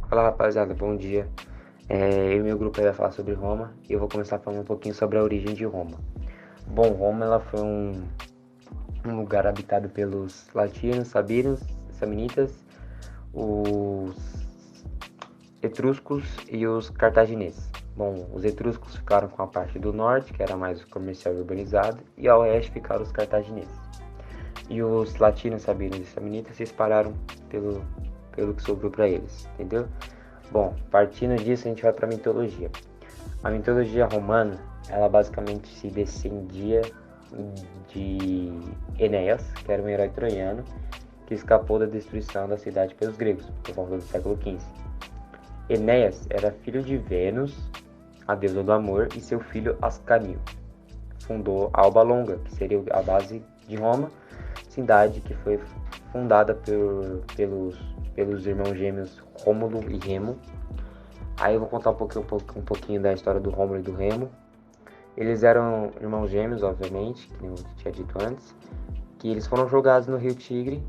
Fala rapaziada, bom dia. Eu e meu grupo aí vai falar sobre Roma e eu vou começar falando um pouquinho sobre a origem de Roma. Bom, Roma ela foi um lugar habitado pelos latinos, sabinos, samnitas, os etruscos e os cartagineses. Bom, os etruscos ficaram com a parte do norte, que era mais comercial e urbanizado, e ao oeste ficaram os cartagineses. E os latinos, sabinos e samnitas se espalharam pelo que sobrou para eles, entendeu? Bom, partindo disso a gente vai para a mitologia. A mitologia romana, ela basicamente se descendia de Enéas, que era um herói troiano, que escapou da destruição da cidade pelos gregos, por volta do século XV. Enéas era filho de Vênus, a deusa do amor, e seu filho Ascânio. Fundou Alba Longa, que seria a base de Roma, cidade que foi fundada pelos irmãos gêmeos Rômulo e Remo. Aí eu vou contar um pouquinho da história do Rômulo e do Remo. Eles eram irmãos gêmeos, obviamente, que eu tinha dito antes, que eles foram jogados no Rio Tigre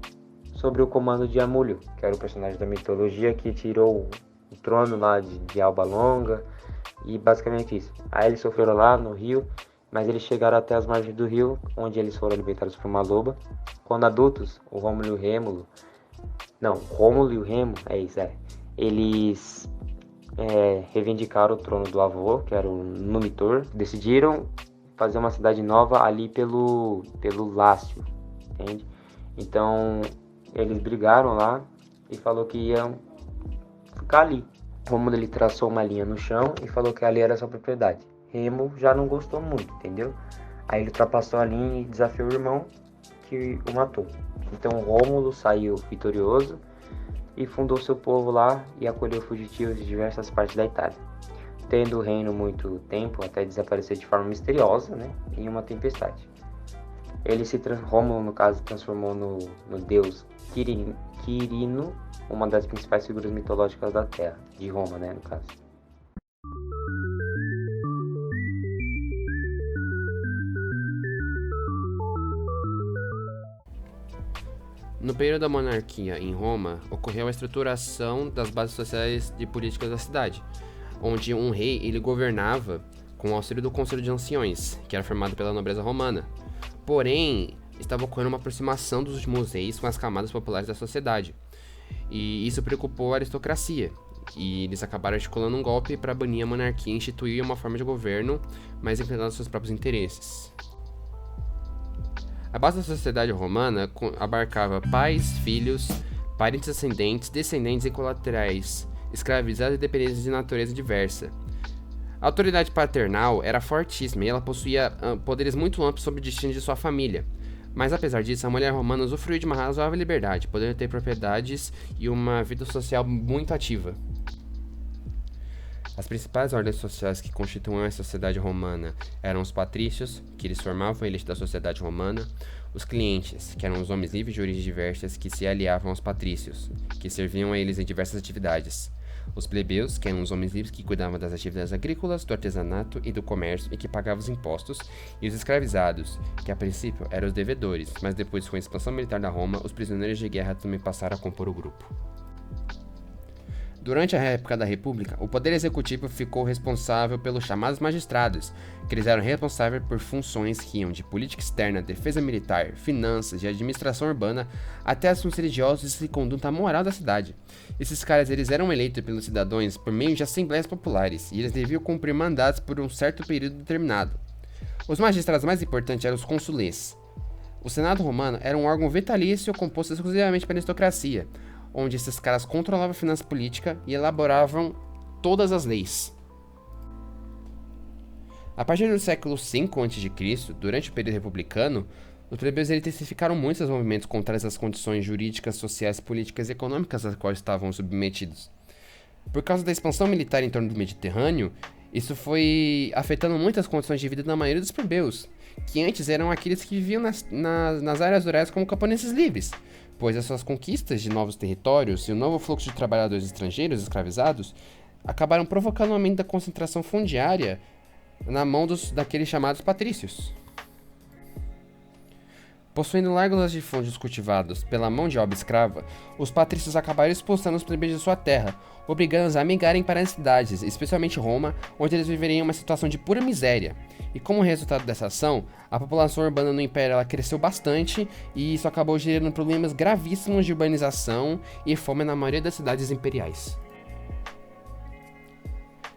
sob o comando de Amulio, que era o personagem da mitologia que tirou o trono lá de Alba Longa, e basicamente isso. Aí eles sofreram lá no rio, mas eles chegaram até as margens do rio, onde eles foram alimentados por uma loba. Quando adultos, o Rômulo e o Remo, eles reivindicaram o trono do avô, que era o Numitor, decidiram fazer uma cidade nova ali pelo Lácio, entende? Então, eles brigaram lá e falou que iam ficar ali. Rômulo ele traçou uma linha no chão e falou que ali era sua propriedade. Remo já não gostou muito, entendeu? Aí ele ultrapassou a linha e desafiou o irmão, que o matou. Então Rômulo saiu vitorioso e fundou seu povo lá e acolheu fugitivos de diversas partes da Itália, tendo o reino muito tempo até desaparecer de forma misteriosa, em uma tempestade. Rômulo, no caso, transformou no deus Quirino, uma das principais figuras mitológicas da Terra, de Roma, no caso. No período da monarquia em Roma, ocorreu a estruturação das bases sociais e políticas da cidade, onde um rei ele governava com o auxílio do Conselho de Anciões, que era formado pela nobreza romana. Porém, estava ocorrendo uma aproximação dos últimos reis com as camadas populares da sociedade, e isso preocupou a aristocracia, e eles acabaram articulando um golpe para banir a monarquia e instituir uma forma de governo mais inclinada aos seus próprios interesses. A base da sociedade romana abarcava pais, filhos, parentes ascendentes, descendentes e colaterais, escravizados e dependentes de natureza diversa. A autoridade paternal era fortíssima e ela possuía poderes muito amplos sobre o destino de sua família. Mas apesar disso, a mulher romana usufruía de uma razoável liberdade, podendo ter propriedades e uma vida social muito ativa. As principais ordens sociais que constituíam a sociedade romana eram os patrícios, que eles formavam a elite da sociedade romana, os clientes, que eram os homens livres de origens diversas que se aliavam aos patrícios, que serviam a eles em diversas atividades, os plebeus, que eram os homens livres que cuidavam das atividades agrícolas, do artesanato e do comércio e que pagavam os impostos, e os escravizados, que a princípio eram os devedores, mas depois com a expansão militar da Roma, os prisioneiros de guerra também passaram a compor o grupo. Durante a época da República, o poder executivo ficou responsável pelos chamados magistrados, que eles eram responsáveis por funções que iam de política externa, defesa militar, finanças e administração urbana, até assuntos religiosos e conduta moral da cidade. Esses caras eles eram eleitos pelos cidadãos por meio de assembleias populares, e eles deviam cumprir mandatos por um certo período determinado. Os magistrados mais importantes eram os consulês. O Senado romano era um órgão vitalício composto exclusivamente pela aristocracia, onde esses caras controlavam a finança política e elaboravam todas as leis. A partir do século V a.C., durante o período republicano, os plebeus intensificaram muito seus movimentos contrários às condições jurídicas, sociais, políticas e econômicas às quais estavam submetidos. Por causa da expansão militar em torno do Mediterrâneo, isso foi afetando muitas condições de vida da maioria dos plebeus, que antes eram aqueles que viviam nas áreas rurais como camponeses livres, pois as suas conquistas de novos territórios e o novo fluxo de trabalhadores estrangeiros escravizados acabaram provocando um aumento da concentração fundiária na mão daqueles chamados patrícios. Possuindo largos latifúndios cultivados pela mão de obra escrava, os patrícios acabaram expulsando os plebeios de sua terra, obrigando-os a migrarem para as cidades, especialmente Roma, onde eles viveriam uma situação de pura miséria. E como resultado dessa ação, a população urbana no Império ela cresceu bastante e isso acabou gerando problemas gravíssimos de urbanização e fome na maioria das cidades imperiais.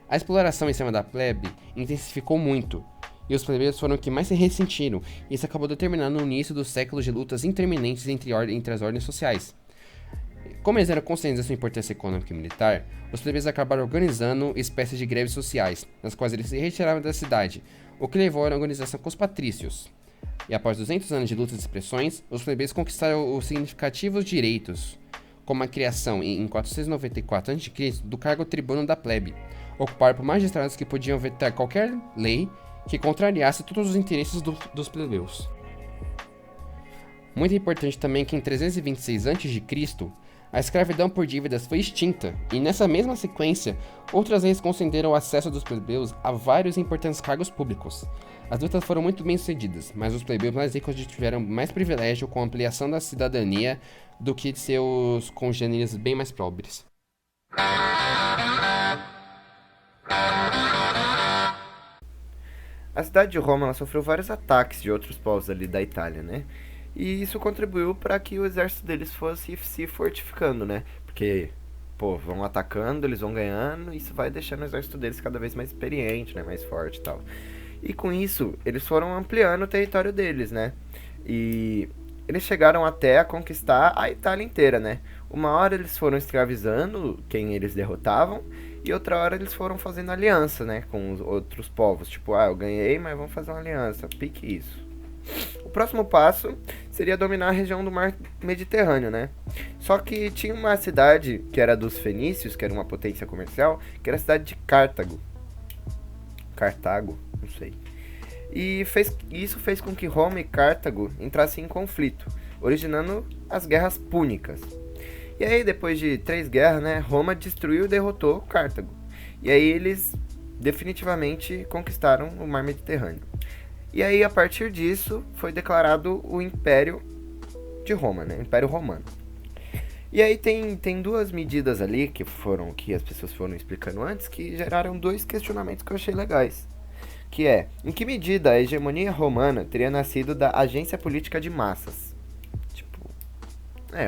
A exploração em cima da plebe intensificou muito, e os plebeus foram os que mais se ressentiram, e isso acabou determinando o início dos séculos de lutas interminentes entre as ordens sociais. Como eles eram conscientes da sua importância econômica e militar, os plebeus acabaram organizando espécies de greves sociais, nas quais eles se retiravam da cidade, o que levou à organização com os patrícios. E após 200 anos de lutas e expressões, os plebeus conquistaram os significativos direitos, como a criação, em 494 a.C., do cargo tribuno da plebe, ocupado por magistrados que podiam vetar qualquer lei que contrariasse todos os interesses dos plebeus. Muito importante também que em 326 a.C., a escravidão por dívidas foi extinta, e nessa mesma sequência, outras leis concederam o acesso dos plebeus a vários importantes cargos públicos. As lutas foram muito bem sucedidas, mas os plebeus mais ricos tiveram mais privilégio com a ampliação da cidadania do que de seus congêneres bem mais pobres. A cidade de Roma ela sofreu vários ataques de outros povos ali da Itália, né? E isso contribuiu para que o exército deles fosse se fortificando, né? Porque, vão atacando, eles vão ganhando, e isso vai deixando o exército deles cada vez mais experiente, né? Mais forte e tal. E com isso, eles foram ampliando o território deles, né? E eles chegaram até a conquistar a Itália inteira, né? Uma hora eles foram escravizando quem eles derrotavam, e outra hora eles foram fazendo aliança, né, com os outros povos. Tipo, eu ganhei, mas vamos fazer uma aliança. Pique isso. O próximo passo seria dominar a região do mar Mediterrâneo, né? Só que tinha uma cidade que era dos fenícios, que era uma potência comercial, que era a cidade de Cartago. Cartago, não sei. E isso fez com que Roma e Cartago entrassem em conflito, originando as guerras púnicas. E aí, depois de 3 guerras, né, Roma destruiu e derrotou Cartago. E aí eles definitivamente conquistaram o mar Mediterrâneo. E aí, a partir disso, foi declarado o Império de Roma, né, Império Romano. E aí tem 2 medidas ali que as pessoas foram explicando antes, que geraram 2 questionamentos que eu achei legais. Que é, em que medida a hegemonia romana teria nascido da agência política de massas?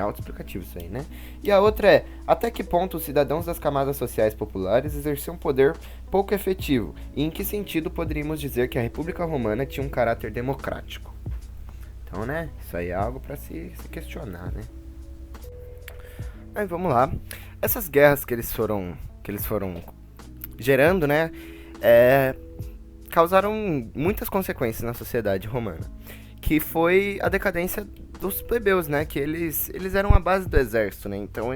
Autoexplicativo isso aí, né? E a outra é, até que ponto os cidadãos das camadas sociais populares exerciam um poder pouco efetivo? E em que sentido poderíamos dizer que a República Romana tinha um caráter democrático? Então, né? Isso aí é algo para se questionar, né? Aí, vamos lá. Essas guerras que eles foram gerando, né? Causaram muitas consequências na sociedade romana. Que foi a decadência dos plebeus, né? Que eles eram a base do exército, né? Então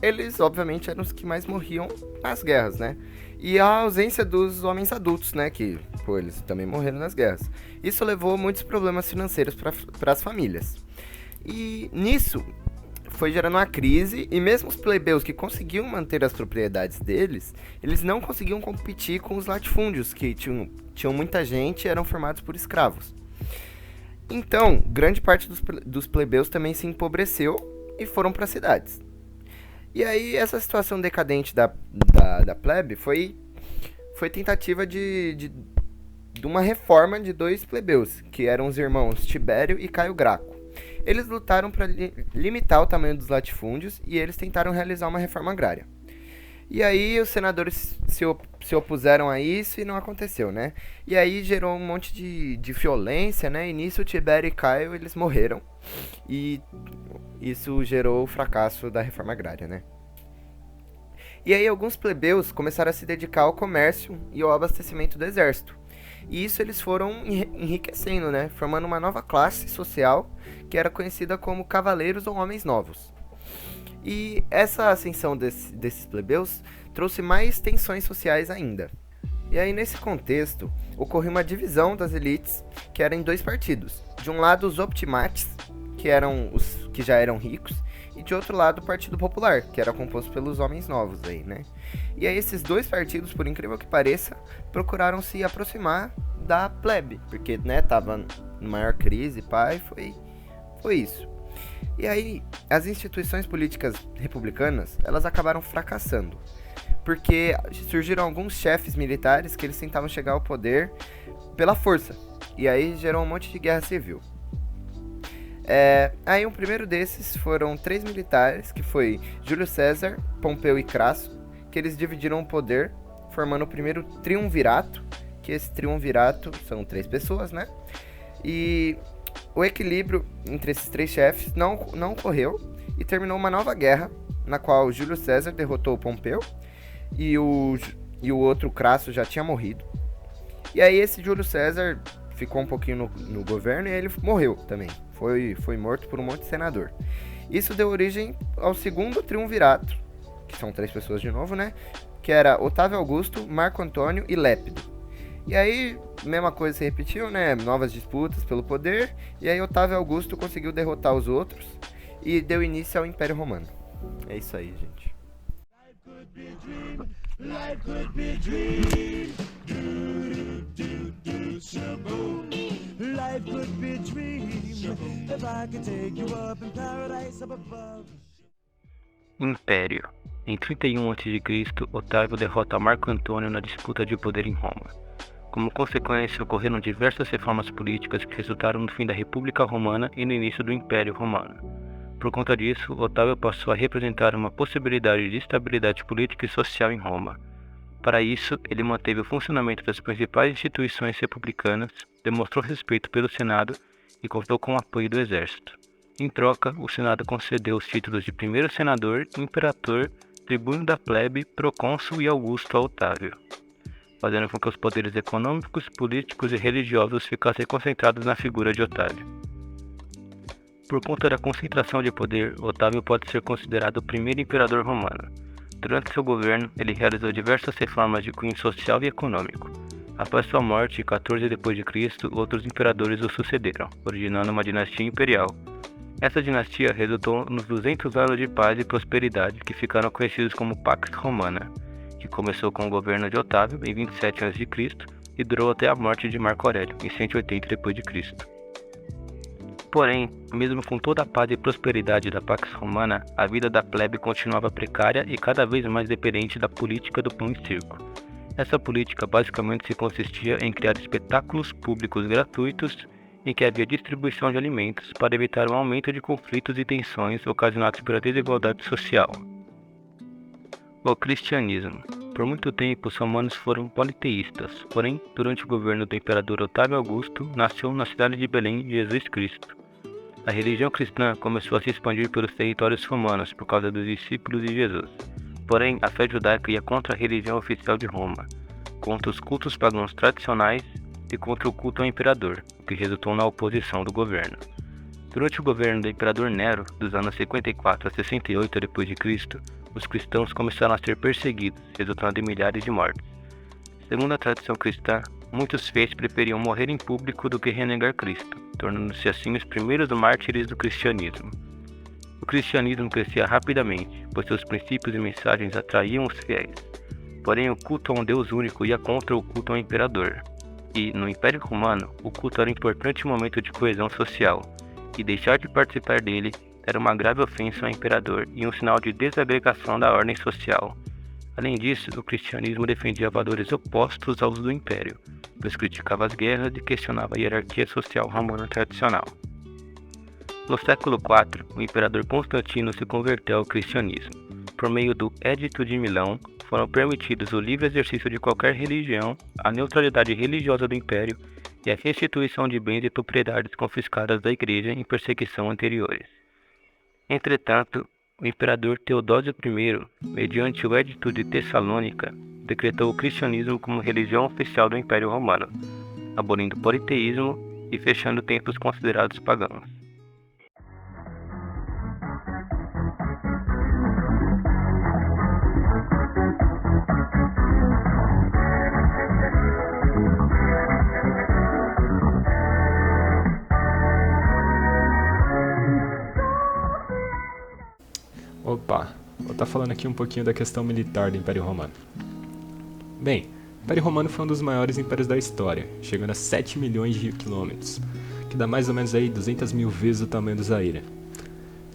eles obviamente eram os que mais morriam nas guerras, né? E a ausência dos homens adultos, né? Que, eles também morreram nas guerras. Isso levou a muitos problemas financeiros para as famílias. E nisso foi gerando uma crise, e mesmo os plebeus que conseguiam manter as propriedades deles, eles não conseguiam competir com os latifúndios, que tinham muita gente e eram formados por escravos. Então, grande parte dos plebeus também se empobreceu e foram para as cidades. E aí, essa situação decadente da plebe foi tentativa de uma reforma de 2 plebeus, que eram os irmãos Tibério e Caio Graco. Eles lutaram para limitar o tamanho dos latifúndios e eles tentaram realizar uma reforma agrária. E aí os senadores se opuseram a isso e não aconteceu, né? E aí gerou um monte de violência, né? E nisso Tibério e Caio, eles morreram. E isso gerou o fracasso da reforma agrária, né? E aí alguns plebeus começaram a se dedicar ao comércio e ao abastecimento do exército. E isso eles foram enriquecendo, né? Formando uma nova classe social que era conhecida como cavaleiros ou homens novos. E essa ascensão desses plebeus trouxe mais tensões sociais ainda. E aí, nesse contexto, ocorreu uma divisão das elites, que eram em 2 partidos. De um lado, os optimates, que eram os que já eram ricos, e de outro lado, o Partido Popular, que era composto pelos homens novos aí, né? E aí, esses 2 partidos, por incrível que pareça, procuraram se aproximar da plebe, porque, né, tava maior crise, foi isso. E aí, as instituições políticas republicanas, elas acabaram fracassando, porque surgiram alguns chefes militares que eles tentavam chegar ao poder pela força, e aí gerou um monte de guerra civil. Aí o primeiro desses foram 3 militares, que foi Júlio César, Pompeu e Crasso, que eles dividiram o poder, formando o primeiro triunvirato, que esse triunvirato são 3 pessoas, né? E o equilíbrio entre esses 3 chefes não ocorreu e terminou uma nova guerra, na qual Júlio César derrotou o Pompeu e o outro Crasso já tinha morrido. E aí esse Júlio César ficou um pouquinho no governo e ele morreu também. Foi morto por um monte de senador. Isso deu origem ao segundo triunvirato, que são 3 pessoas de novo, né? Que era Otávio Augusto, Marco Antônio e Lépido. E aí, mesma coisa se repetiu, né? Novas disputas pelo poder. E aí Otávio Augusto conseguiu derrotar os outros e deu início ao Império Romano. É isso aí, gente. Life could be dream if I could take you up in paradise up above. Império. Em 31 a.C., Otávio derrota Marco Antônio na disputa de poder em Roma. Como consequência, ocorreram diversas reformas políticas que resultaram no fim da República Romana e no início do Império Romano. Por conta disso, Otávio passou a representar uma possibilidade de estabilidade política e social em Roma. Para isso, ele manteve o funcionamento das principais instituições republicanas, demonstrou respeito pelo Senado e contou com o apoio do exército. Em troca, o Senado concedeu os títulos de primeiro senador, imperador, tribuno da plebe, procônsul e augusto a Otávio, fazendo com que os poderes econômicos, políticos e religiosos ficassem concentrados na figura de Otávio. Por conta da concentração de poder, Otávio pode ser considerado o primeiro imperador romano. Durante seu governo, ele realizou diversas reformas de cunho social e econômico. Após sua morte, em 14 d.C., outros imperadores o sucederam, originando uma dinastia imperial. Essa dinastia resultou nos 200 anos de paz e prosperidade que ficaram conhecidos como Pax Romana, que começou com o governo de Otávio em 27 a.C. e durou até a morte de Marco Aurélio em 180 d.C. Porém, mesmo com toda a paz e prosperidade da Pax Romana, a vida da plebe continuava precária e cada vez mais dependente da política do pão e circo. Essa política basicamente se consistia em criar espetáculos públicos gratuitos em que havia distribuição de alimentos para evitar um aumento de conflitos e tensões ocasionados pela desigualdade social. O cristianismo. Por muito tempo, os romanos foram politeístas, porém, durante o governo do imperador Otávio Augusto, nasceu na cidade de Belém Jesus Cristo. A religião cristã começou a se expandir pelos territórios romanos por causa dos discípulos de Jesus. Porém, a fé judaica ia contra a religião oficial de Roma, contra os cultos pagãos tradicionais e contra o culto ao imperador, o que resultou na oposição do governo. Durante o governo do imperador Nero, dos anos 54 a 68 d.C., os cristãos começaram a ser perseguidos, resultando em milhares de mortes. Segundo a tradição cristã, muitos fiéis preferiam morrer em público do que renegar Cristo, tornando-se assim os primeiros mártires do cristianismo. O cristianismo crescia rapidamente, pois seus princípios e mensagens atraíam os fiéis. Porém, o culto a um Deus único ia contra o culto ao imperador. E, no Império Romano, o culto era um importante momento de coesão social, e deixar de participar dele era uma grave ofensa ao imperador e um sinal de desagregação da ordem social. Além disso, o cristianismo defendia valores opostos aos do Império, pois criticava as guerras e questionava a hierarquia social romana tradicional. No século IV, o imperador Constantino se converteu ao cristianismo. Por meio do Edito de Milão, foram permitidos o livre exercício de qualquer religião, a neutralidade religiosa do Império e a restituição de bens e propriedades confiscadas da Igreja em perseguição anteriores. Entretanto, o imperador Teodósio I, mediante o Edito de Tessalônica, decretou o cristianismo como religião oficial do Império Romano, abolindo o politeísmo e fechando templos considerados pagãos. Opa, vou estar falando aqui um pouquinho da questão militar do Império Romano. Bem, o Império Romano foi um dos maiores impérios da história, chegando a 7 milhões de quilômetros, que dá mais ou menos aí 200 mil vezes o tamanho do Zaire.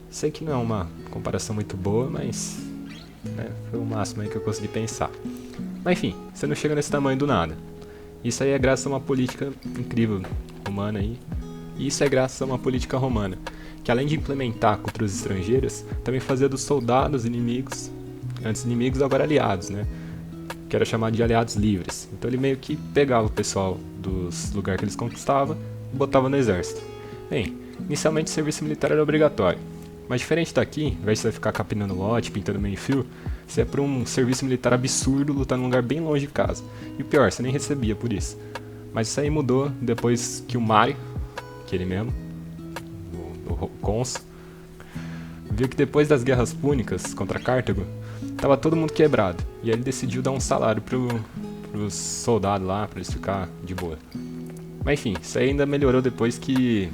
Sei que não é uma comparação muito boa, mas foi o máximo aí que eu consegui pensar. Mas enfim, você não chega nesse tamanho do nada. Isso aí é graças a uma política incrível romana aí. E isso é graças a uma política romana, que além de implementar culturas estrangeiras, também fazia dos soldados inimigos, antes inimigos, agora aliados, né? Que era chamado de aliados livres. Então ele meio que pegava o pessoal dos lugares que eles conquistavam e botava no exército. Bem, inicialmente o serviço militar era obrigatório. Mas diferente daqui, ao invés de você ficar capinando lote, pintando meio fio, você ia pra um serviço militar absurdo, lutar num lugar bem longe de casa. E o pior, você nem recebia por isso. Mas isso aí mudou depois que o Mário, que ele mesmo, o cônsul, viu que depois das guerras púnicas contra Cartago, tava todo mundo quebrado. E aí ele decidiu dar um salário pros soldados lá, pra eles ficarem de boa. Mas enfim, isso aí ainda melhorou depois que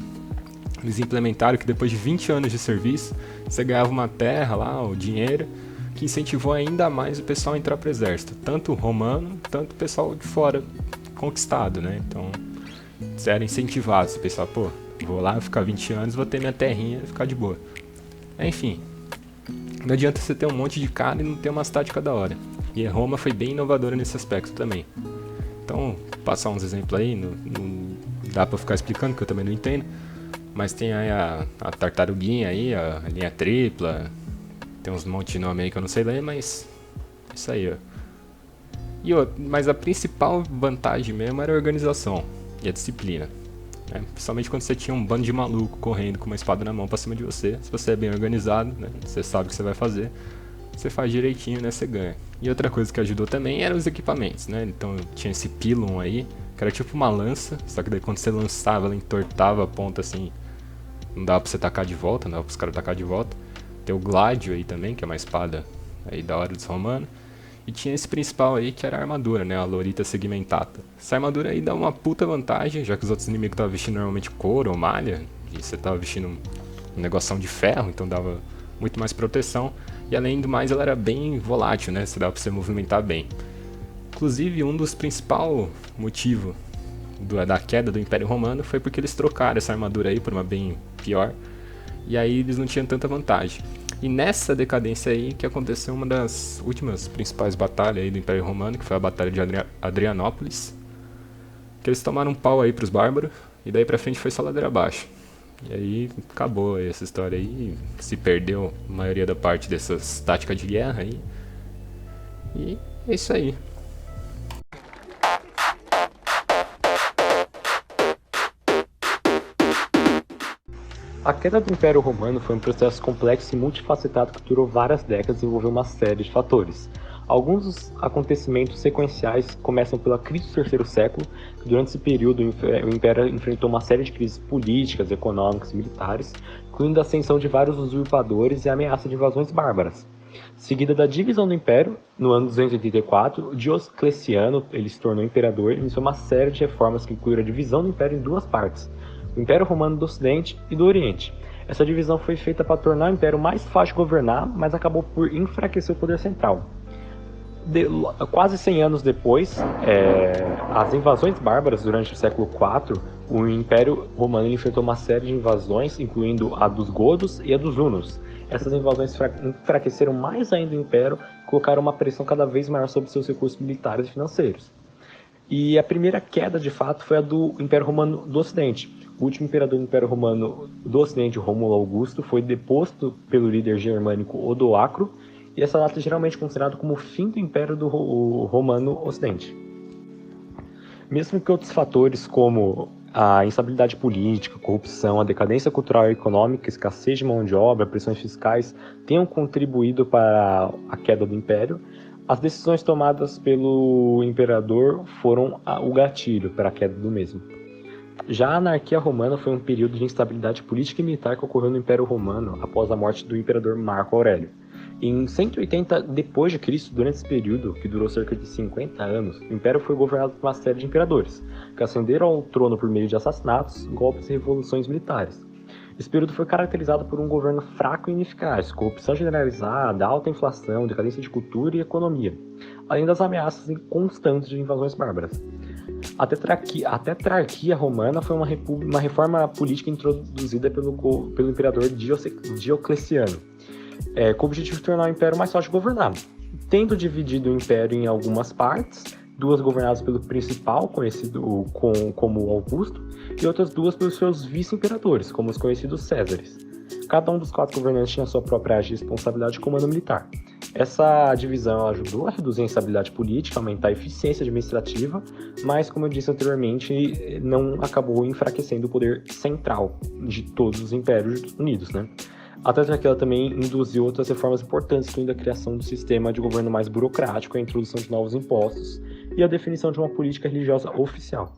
eles implementaram que depois de 20 anos de serviço, você ganhava uma terra lá, o dinheiro, que incentivou ainda mais o pessoal a entrar pro exército. Tanto o romano, tanto o pessoal de fora, conquistado, né? Então, você era incentivado, você pensava, pô, vou lá ficar 20 anos, vou ter minha terrinha e ficar de boa. Enfim, não adianta você ter um monte de cara e não ter uma tática da hora. E Roma foi bem inovadora nesse aspecto também. Então, passar uns exemplos aí, não dá pra ficar explicando, porque eu também não entendo. Mas tem aí a tartaruguinha aí, a linha tripla, tem uns monte de nome aí que eu não sei ler, mas isso aí, ó. Mas a principal vantagem mesmo era a organização e a disciplina, né? Principalmente quando você tinha um bando de maluco correndo com uma espada na mão pra cima de você. Se você é bem organizado, né? Você sabe o que você vai fazer, você faz direitinho, né? Você ganha. E outra coisa que ajudou também eram os equipamentos, né? Então tinha esse pilum aí, que era tipo uma lança, só que daí quando você lançava, ela entortava a ponta assim, não dava pra você tacar de volta, não dava pros caras tacar de volta. Tem o Gládio aí também, que é uma espada aí da hora dos romanos. E tinha esse principal aí, que era a armadura, né? A Lorita Segmentata. Essa armadura aí dá uma puta vantagem, já que os outros inimigos estavam vestindo normalmente couro ou malha, e você tava vestindo um negoção de ferro, então dava muito mais proteção. E além do mais, ela era bem volátil, né? Você dava pra você movimentar bem. Inclusive, um dos principais motivos da queda do Império Romano foi porque eles trocaram essa armadura aí por uma bem pior. E aí eles não tinham tanta vantagem. E nessa decadência aí que aconteceu uma das últimas principais batalhas aí do Império Romano, que foi a Batalha de Adrianópolis. Que eles tomaram um pau aí pros bárbaros, e daí pra frente foi só ladeira abaixo. E aí acabou aí essa história aí, se perdeu a maioria da parte dessas táticas de guerra aí. E é isso aí. A queda do Império Romano foi um processo complexo e multifacetado que durou várias décadas e envolveu uma série de fatores. Alguns dos acontecimentos sequenciais começam pela crise do terceiro século, que durante esse período o Império enfrentou uma série de crises políticas, econômicas e militares, incluindo a ascensão de vários usurpadores e a ameaça de invasões bárbaras. Seguida da divisão do Império, no ano 284, Diocleciano ele se tornou imperador e iniciou uma série de reformas que incluíram a divisão do Império em duas partes, o Império Romano do Ocidente e do Oriente. Essa divisão foi feita para tornar o Império mais fácil de governar, mas acabou por enfraquecer o poder central. Quase 100 anos depois, as invasões bárbaras durante o século IV, o Império Romano enfrentou uma série de invasões, incluindo a dos godos e a dos hunos. Essas invasões enfraqueceram mais ainda o Império e colocaram uma pressão cada vez maior sobre seus recursos militares e financeiros. E a primeira queda, de fato, foi a do Império Romano do Ocidente. O último imperador do Império Romano do Ocidente, Rômulo Augusto, foi deposto pelo líder germânico Odoacro, e essa data é geralmente considerada como o fim do Império do Romano Ocidente. Mesmo que outros fatores como a instabilidade política, corrupção, a decadência cultural e econômica, escassez de mão de obra, pressões fiscais tenham contribuído para a queda do Império, as decisões tomadas pelo imperador foram o gatilho para a queda do mesmo. Já a anarquia romana foi um período de instabilidade política e militar que ocorreu no Império Romano após a morte do imperador Marco Aurélio. Em 180 d.C., durante esse período, que durou cerca de 50 anos, o Império foi governado por uma série de imperadores, que ascenderam ao trono por meio de assassinatos, golpes e revoluções militares. Esse período foi caracterizado por um governo fraco e ineficaz, corrupção generalizada, alta inflação, decadência de cultura e economia, além das ameaças constantes de invasões bárbaras. A tetrarquia romana foi uma reforma política introduzida pelo imperador Diocleciano, com o objetivo de tornar o império mais fácil de governar. Tendo dividido o império em algumas partes, 2 governadas pelo principal, conhecido como Augusto, e outras 2 pelos seus vice-imperadores, como os conhecidos Césares. Cada um dos 4 governantes tinha sua própria área de responsabilidade e comando militar. Essa divisão ajudou a reduzir a instabilidade política, aumentar a eficiência administrativa, mas, como eu disse anteriormente, não acabou enfraquecendo o poder central de todos os impérios unidos, né? A tetrarquia também induziu outras reformas importantes, incluindo a criação do sistema de governo mais burocrático, a introdução de novos impostos e a definição de uma política religiosa oficial.